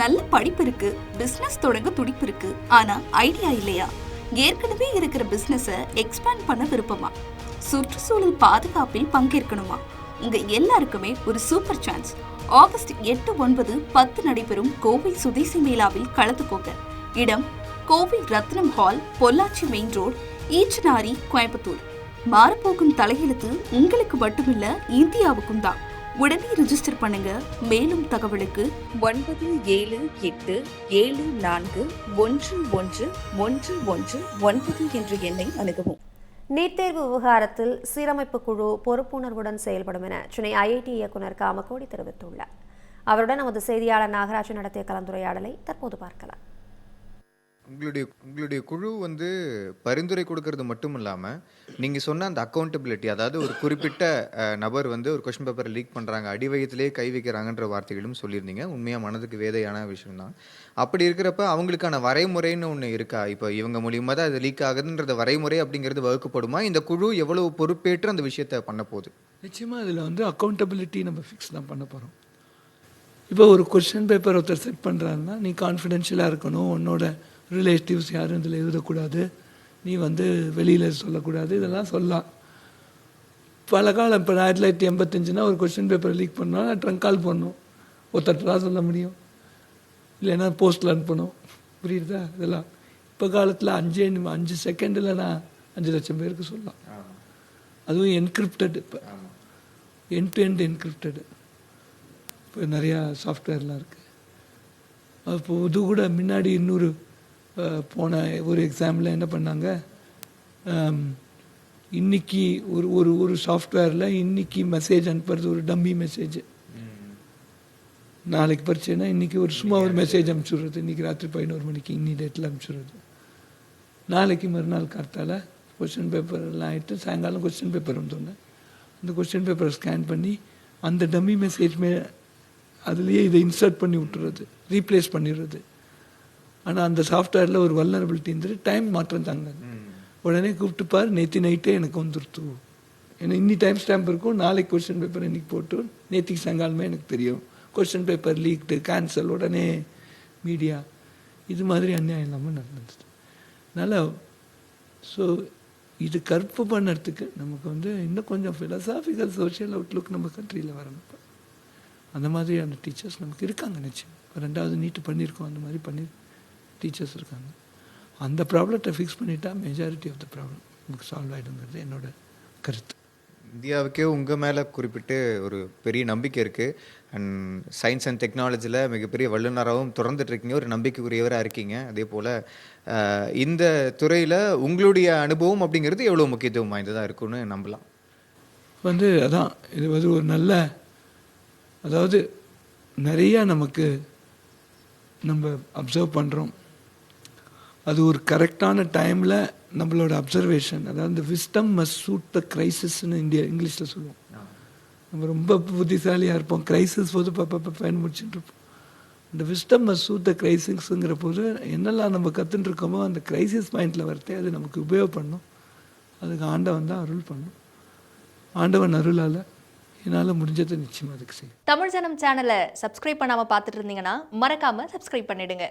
நல்ல படிப்பு இருக்கு, பிசினஸ் தொடங்க துடிப்பு இருக்கு, ஆனா ஐடியா இல்லையா? ஏற்கனவே இருக்கிற பிசினஸ எக்ஸ்பேண்ட் பண்ண விருப்பமா? சுற்றுச்சூழல் பாதுகாப்பில் பங்கேற்கணுமா? உங்க எல்லாருக்குமே ஒரு சூப்பர் சான்ஸ். ஆகஸ்ட் 8, 9, 10 நடைபெறும் கோவை சுதேசி மேளாவில் கலந்துக்கோங்க. இடம் Kovai Rathnam hall, Pollachi main road, Eachanari, Coimbatore. மாறப்போகும் தலையெழுத்து உங்களுக்கு மட்டுமில்ல, இந்தியாவுக்கும் தான். உடனே ரிஜிஸ்டர் பண்ணுங்க. மேலும் தகவலுக்கு 9774141119 என்ற எண்ணை அணுகவும். நீட் தேர்வு விவகாரத்தில் சீரமைப்பு குழு பொறுப்புணர்வுடன் செயல்படும் என சென்னை ஐஐடி இயக்குநர் காமகோடி தெரிவித்துள்ளார். அவருடன் நமது செய்தியாளர் நாகராஜன் நடத்திய கலந்துரையாடலை தற்போது பார்க்கலாம். உங்களுடைய குழு பரிந்துரை கொடுக்கறது மட்டும் இல்லாமல் நீங்கள் சொன்ன அந்த அக்கௌண்டபிலிட்டி, அதாவது ஒரு குறிப்பிட்ட நபர் ஒரு கொஸ்டின் பேப்பரை லீக் பண்ணுறாங்க, அடிவயத்திலே கை வைக்கிறாங்கன்ற வார்த்தைகளும் சொல்லியிருந்தீங்க. உண்மையாக மனதுக்கு வேதையான விஷயம்தான். அப்படி இருக்கிறப்ப அவங்களுக்கான வரைமுறைன்னு ஒன்று இருக்கா? இப்போ இவங்க மூலியமாக தான் அது லீக் ஆகுதுன்றத வரைமுறை அப்படிங்கிறது வகுக்கப்படுமா? இந்த குழு எவ்வளவு பொறுப்பேற்று அந்த விஷயத்தை பண்ண போகுது? நிச்சயமாக அதில் அக்கௌண்டபிலிட்டி நம்ம ஃபிக்ஸ் தான் பண்ண போகிறோம். இப்போ ஒரு கொஸ்டின் பேப்பர் ஒருத்தர் செட் பண்ணுறாருன்னா, நீ கான்ஃபிடென்ஷியலாக இருக்கணும், உன்னோட ரிலேட்டிவ்ஸ் யாரும் இதில் எழுதக்கூடாது, நீ வெளியில் சொல்லக்கூடாது, இதெல்லாம் சொல்லலாம். பல காலம் இப்போ 1985 ஒரு கொஸ்டின் பேப்பர் லீக் பண்ணால் ட்ரங்க் கால் பண்ணணும், ஒருத்தட்டா சொல்ல முடியும், இல்லைன்னா போஸ்ட்டில் அனுப்பணும். புரியுதா? இதெல்லாம் இப்போ காலத்தில் 5 செகண்டில் நான் 5 லட்சம் பேருக்கு சொல்லலாம். அதுவும் என்கிரிப்டட், இப்போ எண்ட் டு எண்ட் என்கிரிப்டடு. இப்போ நிறையா சாஃப்ட்வேர்லாம் இருக்குது. அப்போ இது கூட முன்னாடி இன்னொரு போன ஒரு எக்ஸாம்பிள் என்ன பண்ணாங்க, இன்னைக்கு ஒரு சாஃப்ட்வேரில் இன்னைக்கு மெசேஜ் அனுப்புறது ஒரு டம்மி மெசேஜ், நாளைக்கு பரிச்சைன்னா இன்னைக்கு சும்மா ஒரு மெசேஜ் அனுப்பிச்சுடுறது, இன்னைக்கு ராத்திரி 11 மணிக்கு இன்னி டேட்டில் அனுப்பிச்சுடுறது, நாளைக்கு மறுநாள் கார்த்தால கொஸ்டின் பேப்பர்லாம் ஆகிட்டு சாயங்காலம் கொஸ்டின் பேப்பர் வந்தோன்னே அந்த கொஸ்டின் பேப்பரை ஸ்கேன் பண்ணி அந்த டம்மி மெசேஜ் அதுலேயே இதை இன்சர்ட் பண்ணி விட்டுறது, ரீப்ளேஸ் பண்ணிடுறது. ஆனால் அந்த சாஃப்ட்வேரில் ஒரு வல்னரபிலிட்டி இருந்துட்டு டைம் மாற்றம் தாங்க. உடனே கூப்பிட்டுப்பார், நேற்று நைட்டே எனக்கு வந்துருத்து, ஏன்னா இன்னி டைம் ஸ்டாம்ப் இருக்கும், நாளைக்கு கொஸ்டின் பேப்பர் இன்னைக்கு போட்டு நேற்றுக்கு சாயங்காலமே எனக்கு தெரியும், கொஸ்டின் பேப்பர் லீக்டு, கேன்சல், உடனே மீடியா. இது மாதிரி அநியாயம் இல்லாமல் நடந்தது. அதனால் இது கற்பு பண்ணுறதுக்கு நமக்கு இன்னும் கொஞ்சம் ஃபிலசாபிக்கல் சோஷியல் அவுட்லுக் நம்ம கண்ட்ரியில் வரணும். அந்த மாதிரியான டீச்சர்ஸ் நமக்கு இருக்காங்க. நிச்சயம் 2வது நீட்டு பண்ணியிருக்கோம், அந்த மாதிரி பண்ணி டீச்சர்ஸ் இருக்காங்க. அந்த ப்ராப்ளத்தை ஃபிக்ஸ் பண்ணிட்டா மெஜாரிட்டி ஆஃப் த ப்ராப்ளம் நமக்கு சால்வ் ஆகிடுங்கிறது என்னோட கருத்து. இந்தியாவுக்கே உங்கள் மேலே குறிப்பிட்டு ஒரு பெரிய நம்பிக்கை இருக்குது. அண்ட் சயின்ஸ் அண்ட் டெக்னாலஜியில் மிகப்பெரிய வல்லுநராகவும் தொடர்ந்துட்டுருக்கீங்க, ஒரு நம்பிக்கைக்குரியவராக இருக்கீங்க. அதே போல் இந்த துறையில் உங்களுடைய அனுபவம் அப்படிங்கிறது எவ்வளோ முக்கியத்துவம் வாய்ந்ததாக இருக்குன்னு நம்பலாம். அதான் இது ஒரு நல்ல, அதாவது நிறையா நமக்கு நம்ம அப்சர்வ் பண்ணுறோம், அது ஒரு கரெக்டான டைமில் நம்மளோட அப்சர்வேஷன், அதாவது விஸ்டம் மஸ்ட் சூட் த கிரைசிஸ்ன்னு இங்கிலீஷில் சொல்லுவோம். நம்ம ரொம்ப புத்திசாலியாக இருப்போம், கிரைசிஸ் போது பயன் முடிச்சுட்டு இருப்போம். இந்த விஸ்டம் மஸ்ட் சூட் த கிரைசிஸ்ங்கிற போது என்னெல்லாம் நம்ம கற்றுட்டு இருக்கோமோ அந்த கிரைசிஸ் பாயிண்டில் வரத்தே அது நமக்கு உபயோகப்படணும். அதுக்கு ஆண்டவன் தான் அருள் பண்ணணும். ஆண்டவன் அருளால் என்னால் முடிஞ்சதை நிச்சயமாக அதுக்கு செய்யும். தமிழ் ஜனம் சேனலை சப்ஸ்கிரைப் பண்ணாமல் பார்த்துட்டு இருந்தீங்கன்னா மறக்காமல் சப்ஸ்கிரைப் பண்ணிடுங்க.